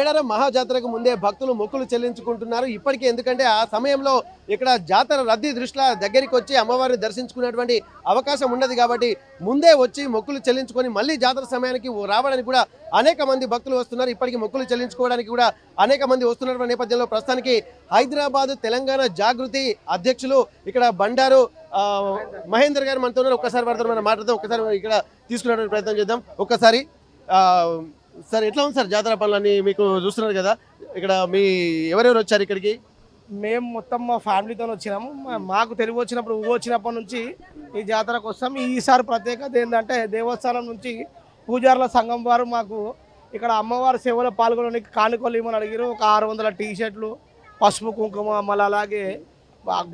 మేడారం మహాజాతరకు ముందే భక్తులు మొక్కులు చెల్లించుకుంటున్నారు ఇప్పటికే. ఎందుకంటే ఆ సమయంలో ఇక్కడ జాతర రద్దీ దృష్ట్యా దగ్గరికి వచ్చి అమ్మవారిని దర్శించుకునేటువంటి అవకాశం ఉండదు కాబట్టి ముందే వచ్చి మొక్కులు చెల్లించుకొని మళ్ళీ జాతర సమయానికి రావడానికి కూడా అనేక మంది భక్తులు వస్తున్నారు. ఇప్పటికీ మొక్కులు చెల్లించుకోవడానికి కూడా అనేక మంది వస్తున్నటువంటి నేపథ్యంలో ప్రస్తుతానికి హైదరాబాద్ తెలంగాణ జాగృతి అధ్యక్షులు ఇక్కడ బండారు మహేందర్ గారు మనతో ఉన్నారు. ఒక్కసారి వారితో మనం మాట్లాడదాం, ఒక్కసారి ఇక్కడ తీసుకునేటువంటి ప్రయత్నం చేద్దాం. ఒక్కసారి సార్, ఎట్లా ఉంది సార్ జాతర పనులన్నీ మీకు చూస్తున్నారు కదా, ఇక్కడ మీ ఎవరెవరు వచ్చారు ఇక్కడికి? మేము మొత్తం మా ఫ్యామిలీతో వచ్చినాము. మాకు తెలుగు వచ్చినప్పుడు వచ్చినప్పటి నుంచి ఈ జాతరకు వస్తాం. ఈసారి ప్రత్యేకత ఏంటంటే దేవస్థానం నుంచి పూజారుల సంఘం వారు మాకు ఇక్కడ అమ్మవారి సేవలో పాల్గొనడానికి కానుకలు ఇవ్వమని అడిగారు. ఒక 600 టీషర్ట్లు, పసుపు కుంకుమ, మళ్ళీ అలాగే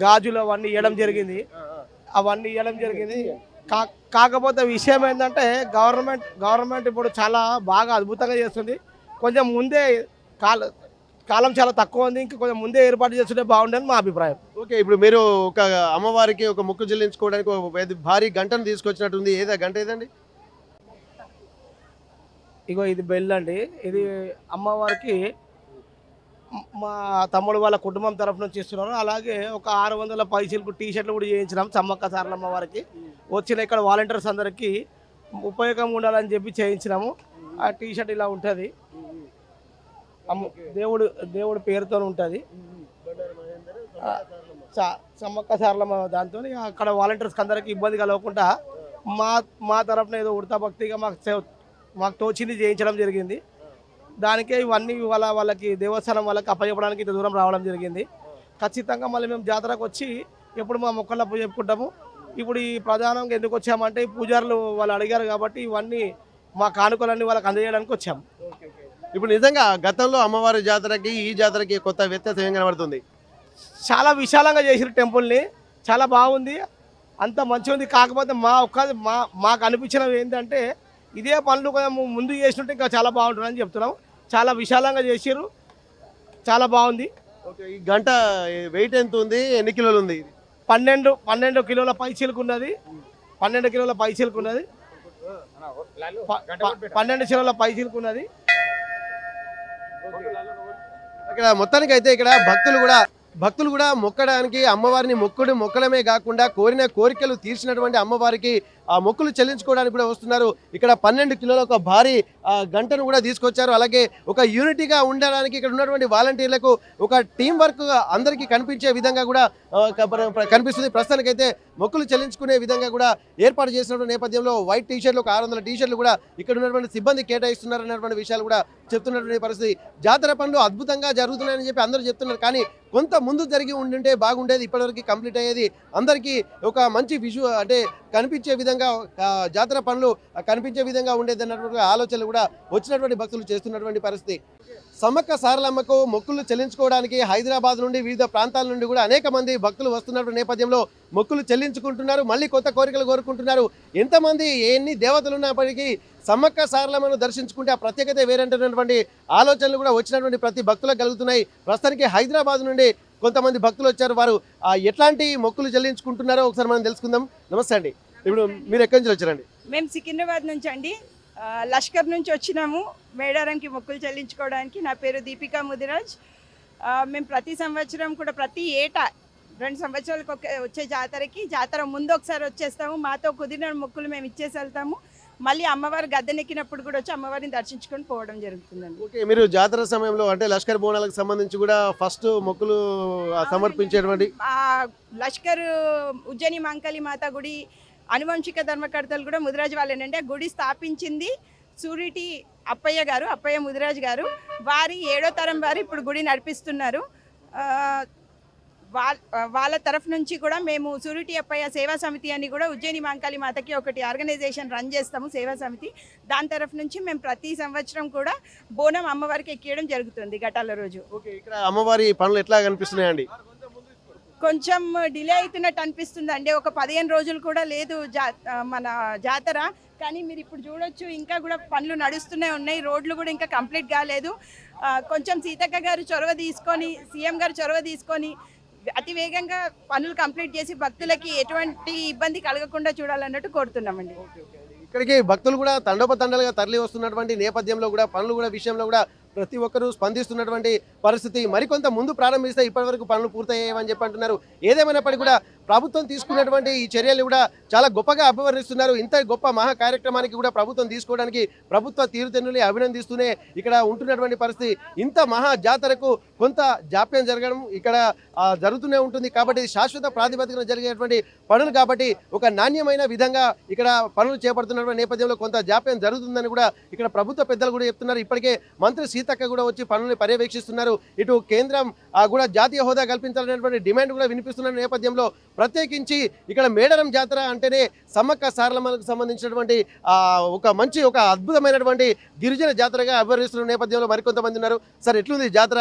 గాజులు అవన్నీ ఇవ్వడం జరిగింది. కాకపోతే విషయం ఏంటంటే గవర్నమెంట్ ఇప్పుడు చాలా బాగా అద్భుతంగా చేస్తుంది. కొంచెం ముందే కాలం చాలా తక్కువ ఉంది, ఇంకా కొంచెం ముందే ఏర్పాటు చేస్తుంటే బాగుండని మా అభిప్రాయం. ఓకే, ఇప్పుడు మీరు ఒక అమ్మవారికి ఒక మొక్కు చెల్లించుకోవడానికి ఒక భారీ గంటను తీసుకొచ్చినట్టుంది. ఏదా గంట ఏదండి? ఇగో ఇది బెల్ అండి. ఇది అమ్మవారికి మా తమ్ముడు వాళ్ళ కుటుంబం తరఫు నుంచి ఇస్తున్నారు. అలాగే ఒక 600 పైసలకు టీషర్ట్లు కూడా చేయించినాం సమ్మక్క సారలమ్మ వారికి. వచ్చిన ఇక్కడ వాలంటీర్స్ అందరికీ ఉపయోగం ఉండాలని చెప్పి చేయించినాము. ఆ టీషర్ట్ ఇలా ఉంటుంది, దేవుడు పేరుతో ఉంటుంది, సమ్మక్క సారలమ్మ దాంతో. అక్కడ వాలంటీర్స్కి అందరికీ ఇబ్బంది కలగకుండా మా తరఫున ఏదో ఉడతా భక్తిగా మాకు తోచింది చేయించడం జరిగింది. దానికే ఇవన్నీ వాళ్ళకి దేవస్థానం వాళ్ళకి అప్పచెప్పడానికి ఇంత దూరం రావడం జరిగింది. ఖచ్చితంగా మళ్ళీ మేము జాతరకు వచ్చి ఎప్పుడు మా మొక్కల్లో చెప్పుకుంటాము. ఇప్పుడు ఈ ప్రధానంగా ఎందుకు వచ్చామంటే పూజారులు వాళ్ళు అడిగారు కాబట్టి ఇవన్నీ మా కానుకలన్నీ వాళ్ళకి అందజేయడానికి వచ్చాము. ఇప్పుడు నిజంగా గతంలో అమ్మవారి జాతరకి ఈ జాతరకి కొత్త వ్యత్యాసం ఏం కనబడుతుంది? చాలా విశాలంగా చేసిన టెంపుల్ని, చాలా బాగుంది, అంత మంచిగా ఉంది. కాకపోతే మాకు అనిపించినవి ఏంటంటే ఇదే పనులు కొంచెం ముందు చేసినట్టు ఇంకా చాలా బాగుంటుందని చెప్తున్నాం. చాలా విశాలంగా చేసారు, చాలా బాగుంది. ఓకే, ఈ గంట వెయిట్ ఎంత ఉంది, ఎన్ని కిలోలు ఉంది? 12 కిలోల పైచీలకు ఉన్నది. 12 కిలోల పైచీలకు ఉన్నది. 12 కిలోల పైచీలకు ఉన్నది. ఇక్కడ మొత్తానికి అయితే ఇక్కడ భక్తులు కూడా మొక్కడానికి అమ్మవారిని మొక్కడమే కాకుండా కోరిన కోరికలు తీర్చినటువంటి అమ్మవారికి ఆ మొక్కులు చెల్లించుకోవడానికి కూడా వస్తున్నారు. ఇక్కడ 12 కిలోల ఒక భారీ గంటను కూడా తీసుకొచ్చారు. అలాగే ఒక యూనిటీగా ఉండడానికి ఇక్కడ ఉన్నటువంటి వాలంటీర్లకు ఒక టీం వర్క్ అందరికీ కనిపించే విధంగా కూడా కనిపిస్తుంది. ప్రస్తుతానికైతే మొక్కులు చెల్లించుకునే విధంగా కూడా ఏర్పాటు చేసినటువంటి నేపథ్యంలో వైట్ టీషర్ట్లు, ఒక 600 టీషర్ట్లు కూడా ఇక్కడ ఉన్నటువంటి సిబ్బంది కేటాయిస్తున్నారు అన్నటువంటి విషయాలు కూడా చెప్తున్నటువంటి పరిస్థితి. జాతర పనులు అద్భుతంగా జరుగుతున్నాయని చెప్పి అందరూ చెప్తున్నారు. కానీ కొంత ముందు జరిగి ఉండింటే బాగుండేది, ఇప్పటివరకు కంప్లీట్ అయ్యేది, అందరికీ ఒక మంచి అంటే కనిపించే విధంగా జాతర పనులు కనిపించే విధంగా ఉండేది అన్నటువంటి ఆలోచనలు కూడా వచ్చినటువంటి భక్తులు చేస్తున్నటువంటి పరిస్థితి. సమ్మక్క సారలమ్మకు మొక్కులు చెల్లించుకోవడానికి హైదరాబాద్ నుండి వివిధ ప్రాంతాల నుండి కూడా అనేక మంది భక్తులు వస్తున్నటువంటి నేపథ్యంలో మొక్కులు చెల్లించుకుంటున్నారు, మళ్ళీ కొత్త కోరికలు కోరుకుంటున్నారు. ఎంతమంది ఎన్ని దేవతలు ఉన్నప్పటికీ సమ్మక్క సారలమ్మను దర్శించుకుంటే ఆ ప్రత్యేకత వేరంటున్నటువంటి ఆలోచనలు కూడా వచ్చినటువంటి ప్రతి భక్తులకు కలుగుతున్నాయి. ప్రస్తుతానికి హైదరాబాద్ నుండి కొంతమంది భక్తులు వచ్చారు. వారు ఎట్లాంటి మొక్కులు చెల్లించుకుంటున్నారో ఒకసారి మనం తెలుసుకుందాం. నమస్తే అండి, ఇప్పుడు మీరు ఎక్కడి నుంచి వచ్చారండి? మేము సికింద్రాబాద్ నుంచి అండి, లష్కర్ నుంచి వచ్చినాము మేడారంకి మొక్కులు చెల్లించుకోవడానికి. నా పేరు దీపికా ముదిరాజ్. మేము ప్రతి సంవత్సరం కూడా ప్రతి ఏటా 2 సంవత్సరాలకు వచ్చే జాతర ముందు ఒకసారి వచ్చేస్తాము. మాతో కుదిరిన మొక్కులు మేము ఇచ్చేసి వెళ్తాము. మళ్ళీ అమ్మవారి గద్దెనెక్కినప్పుడు కూడా వచ్చి అమ్మవారిని దర్శించుకొని పోవడం జరుగుతుందండి. ఓకే, మీరు జాతర సమయంలో అంటే లష్కర్ బోనాలకు సంబంధించి కూడా ఫస్ట్ మొక్కులు సమర్పించేటువంటి లష్కర్ ఉజ్జయిని మంకాళి మాత గుడి అనువంశిక ధర్మకర్తలు కూడా ముదిరాజు వాళ్ళేనండి. ఆ గుడి స్థాపించింది సూరిటి అప్పయ్య ముదిరాజు గారు. వారి 7వ తరం వారు ఇప్పుడు గుడి నడిపిస్తున్నారు. వాళ్ళ తరఫు నుంచి కూడా మేము సూరిటి అప్పయ్య సేవా సమితి అని కూడా ఉజ్జయిని మంకాళి మాతకి ఒకటి ఆర్గనైజేషన్ రన్ చేస్తాము, సేవా సమితి. దాని తరఫు నుంచి మేము ప్రతి సంవత్సరం కూడా బోనం అమ్మవారికి ఎక్కియడం జరుగుతుంది ఘటాల రోజు. ఓకే, ఇక్కడ అమ్మవారి పనులు ఎట్లా కనిపిస్తున్నాయండి? కొంచెం డిలే అవుతున్నట్టు అనిపిస్తుంది అండి. ఒక 15 రోజులు కూడా లేదు మన జాతర. కానీ మీరు ఇప్పుడు చూడొచ్చు, ఇంకా కూడా పనులు నడుస్తూనే ఉన్నాయి. రోడ్లు కూడా ఇంకా కంప్లీట్ కాలేదు. కొంచెం సీతక్క గారు చొరవ తీసుకొని, సీఎం గారు చొరవ తీసుకొని అతి వేగంగా పనులు కంప్లీట్ చేసి భక్తులకి ఎటువంటి ఇబ్బంది కలగకుండా చూడాలన్నట్టు కోరుతున్నామండి. ఇక్కడికి భక్తులు కూడా తండోపతండాలుగా తరలి వస్తున్నటువంటి నేపథ్యంలో కూడా పనులు కూడా విషయంలో కూడా ప్రతి ఒక్కరూ స్పందిస్తున్నటువంటి పరిస్థితి. మరికొంత ముందు ప్రారంభిస్తే ఇప్పటివరకు పనులు పూర్తయ్యాయని చెప్పి అంటున్నారు. ఏదేమైనప్పటికీ కూడా ప్రభుత్వం తీసుకున్నటువంటి ఈ చర్యలు కూడా చాలా గొప్పగా అభివర్ణిస్తున్నారు. ఇంత గొప్ప మహా కార్యక్రమానికి కూడా ప్రభుత్వం తీసుకోవడానికి ప్రభుత్వ తీరుతెన్నుల్ని అభినందిస్తూనే ఇక్కడ ఉంటున్నటువంటి పరిస్థితి. ఇంత మహా జాతరకు కొంత జాప్యం జరగడం ఇక్కడ జరుగుతూనే ఉంటుంది. కాబట్టి శాశ్వత ప్రాతిపదికన జరిగేటువంటి పనులు కాబట్టి ఒక నాణ్యమైన విధంగా ఇక్కడ పనులు చేపడుతున్నటువంటి నేపథ్యంలో కొంత జాప్యం జరుగుతుందని కూడా ఇక్కడ ప్రభుత్వ పెద్దలు కూడా చెప్తున్నారు. ఇప్పటికే మంత్రి సీతక్క కూడా వచ్చి పనులను పర్యవేక్షిస్తున్నారు. ఇటు కేంద్రం కూడా జాతీయ హోదా కల్పించాలనేటువంటి డిమాండ్ కూడా వినిపిస్తున్న నేపథ్యంలో ప్రత్యేకించి ఇక్కడ మేడారం జాతర అంటేనే సమ్మక్క సారలమ్మకు సంబంధించినటువంటి ఒక అద్భుతమైనటువంటి గిరిజన జాతరగా అభివర్ణిస్తున్న నేపథ్యంలో మరికొంతమంది ఉన్నారు. సార్, ఎట్లుంది జాతర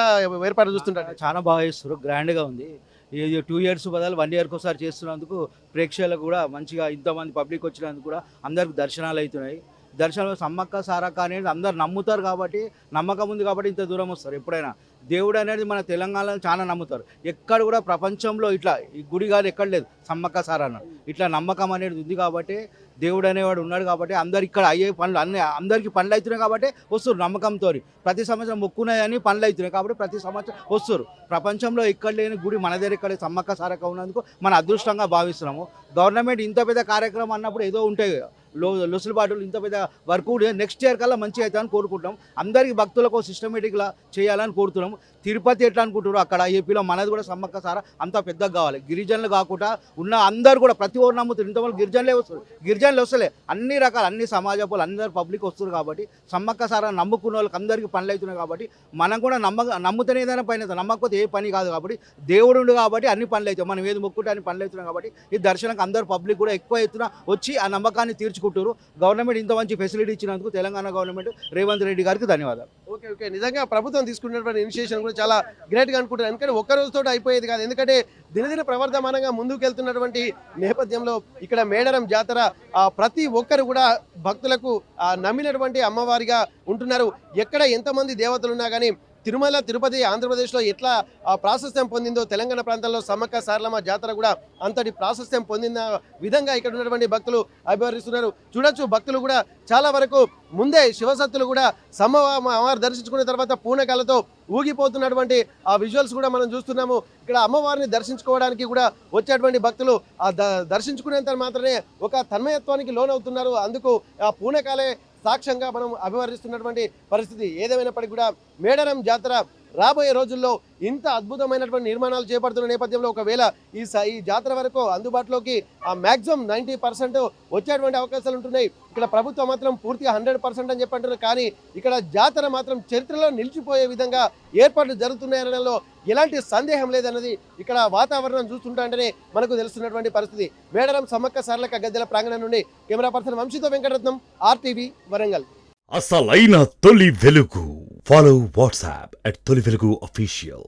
ఏర్పాటు చూస్తుంటారు? చాలా బాగా చేస్తారు, గ్రాండ్గా ఉంది. ఇది 2 years బదులు 1 yearకి ఒకసారి చేస్తున్నందుకు ప్రేక్షకులకు కూడా మంచిగా ఇంతమంది పబ్లిక్ వచ్చినందుకు కూడా అందరికి దర్శనాలు అవుతున్నాయి. దర్శనం సమ్మక్క సారక్క అనేది అందరు నమ్ముతారు కాబట్టి, నమ్మకం ఉంది కాబట్టి ఇంత దూరం వస్తారు. ఎప్పుడైనా దేవుడు అనేది మన తెలంగాణలో చాలా నమ్ముతారు. ఎక్కడ కూడా ప్రపంచంలో ఇట్లా ఈ గుడి కాదు ఎక్కడ లేదు సమ్మక్క సారన్న. ఇట్లా నమ్మకం అనేది ఉంది కాబట్టి, దేవుడు అనేవాడు ఉన్నాడు కాబట్టి అందరు ఇక్కడ అయ్యే పనులు అందరికీ పనులు అవుతున్నాయి కాబట్టి వస్తారు నమ్మకంతో. ప్రతి సంవత్సరం మొక్కున్నాయని పనులు అవుతున్నాయి కాబట్టి ప్రతి సంవత్సరం వస్తారు. ప్రపంచంలో ఎక్కడ లేని గుడి మన దగ్గర ఇక్కడ సమ్మక్క సారక్క ఉన్నందుకు మన అదృష్టంగా భావిస్తున్నాము. గవర్నమెంట్ ఇంత పెద్ద కార్యక్రమం అన్నప్పుడు ఏదో ఉంటాయి లొసులుబాటులు, ఇంత పెద్ద వర్క్ నెక్స్ట్ ఇయర్ కల్లా మంచిగా అవుతుందని కోరుకుంటాం. అందరికీ భక్తులకు సిస్టమేటిక్గా చేయాలని కోరుతున్నాము. తిరుపతి ఎట్లా అనుకుంటారు అక్కడ ఏపీలో మనది కూడా సమ్మక్క సార అంత పెద్దగా కావాలి. గిరిజనులు కాకుండా ఉన్న అందరు కూడా ప్రతి ఒక్కరు నమ్ముతారు. ఇంతవరకు గిరిజనులే వస్తారు, గిరిజనులు వస్తలే అన్ని రకాల అన్ని సమాజాలు అందరు పబ్లిక్ వస్తారు కాబట్టి సమ్మక్క సార నమ్ముకున్న వాళ్ళకి అందరికీ పనులు అవుతున్నాయి కాబట్టి మనం కూడా నమ్ముతూనే ఏదైనా పని అవుతుంది. నమ్మకపోతే ఏ పని కాదు కాబట్టి దేవుడు కాబట్టి అన్ని పనులు అవుతాయి. మనం ఏది మొక్కుంటే అన్ని పనులు అవుతున్నాయి కాబట్టి ఈ దర్శనానికి అందరు పబ్లిక్ కూడా ఎక్కువ ఎత్తున వచ్చి ఆ నమ్మకాన్ని తీర్చుకుంటారు. గవర్నమెంట్ ఇంత మంచి ఫెసిలిటీ ఇచ్చినందుకు తెలంగాణ గవర్నమెంట్ రేవంత్ రెడ్డి గారికి ధన్యవాదాలు. ఓకే, నిజంగా ప్రభుత్వం తీసుకున్నటువంటి ఇనిషియేషన్ కూడా చాలా గ్రేట్గా అనుకుంటున్నాను. ఎందుకంటే ఒక్క రోజుతో అయిపోయేది కాదు. ఎందుకంటే దినదిన ప్రవర్ధమానంగా ముందుకు వెళ్తున్నటువంటి నేపథ్యంలో ఇక్కడ మేడారం జాతర ప్రతి ఒక్కరు కూడా భక్తులకు నమ్మినటువంటి అమ్మవారిగా ఉంటున్నారు. ఎక్కడ ఎంతమంది దేవతలు ఉన్నా కానీ తిరుమల తిరుపతి ఆంధ్రప్రదేశ్లో ఎట్లా ప్రాశస్త్యం పొందిందో తెలంగాణ ప్రాంతంలో సమ్మక్క సారలమ్మ జాతర కూడా అంతటి ప్రాశస్త్యం పొందిన విధంగా ఇక్కడ ఉన్నటువంటి భక్తులు అభివర్ణిస్తున్నారు. చూడొచ్చు, భక్తులు కూడా చాలా వరకు ముందే శివసత్తులు కూడా అమ్మవారు దర్శించుకున్న తర్వాత పూనకాలతో ఊగిపోతున్నటువంటి ఆ విజువల్స్ కూడా మనం చూస్తున్నాము. ఇక్కడ అమ్మవారిని దర్శించుకోవడానికి కూడా వచ్చేటువంటి భక్తులు దర్శించుకునేంత మాత్రమే ఒక తన్మయత్వానికి లోనవుతున్నారు. అందుకు ఆ పూనకాలే సాక్ష్యంగా మనం అభివర్ణిస్తున్నటువంటి పరిస్థితి. ఏదేమైనప్పటికీ కూడా మేడారం జాతర రాబోయే రోజుల్లో ఇంత అద్భుతమైనటువంటి నిర్మాణాలు చేపడుతున్న నేపథ్యంలో ఒకవేళ ఈ జాతర వరకు అందుబాటులోకి మ్యాక్సిమం 90% వచ్చేటువంటి అవకాశాలు ఉంటున్నాయి. ఇక్కడ ప్రభుత్వం మాత్రం పూర్తిగా 100% అని చెప్పంటున్నారు. కానీ ఇక్కడ జాతర మాత్రం చరిత్రలో నిలిచిపోయే విధంగా ఏర్పాట్లు జరుగుతున్నాయనడంలో ఎలాంటి సందేహం లేదన్నది ఇక్కడ వాతావరణం చూస్తుంటే మనకు తెలుస్తున్నటువంటి పరిస్థితి. మేడారం సమ్మక్క సారలక్క గద్దెల ప్రాంగణం నుండి కెమెరా పర్సన్ వంశీతో వెంకటరత్నం, RTV వరంగల్. అసలైన తొలి వెలుగు. ఫాలో వాట్సాప్ @తొలి వెలుగు official.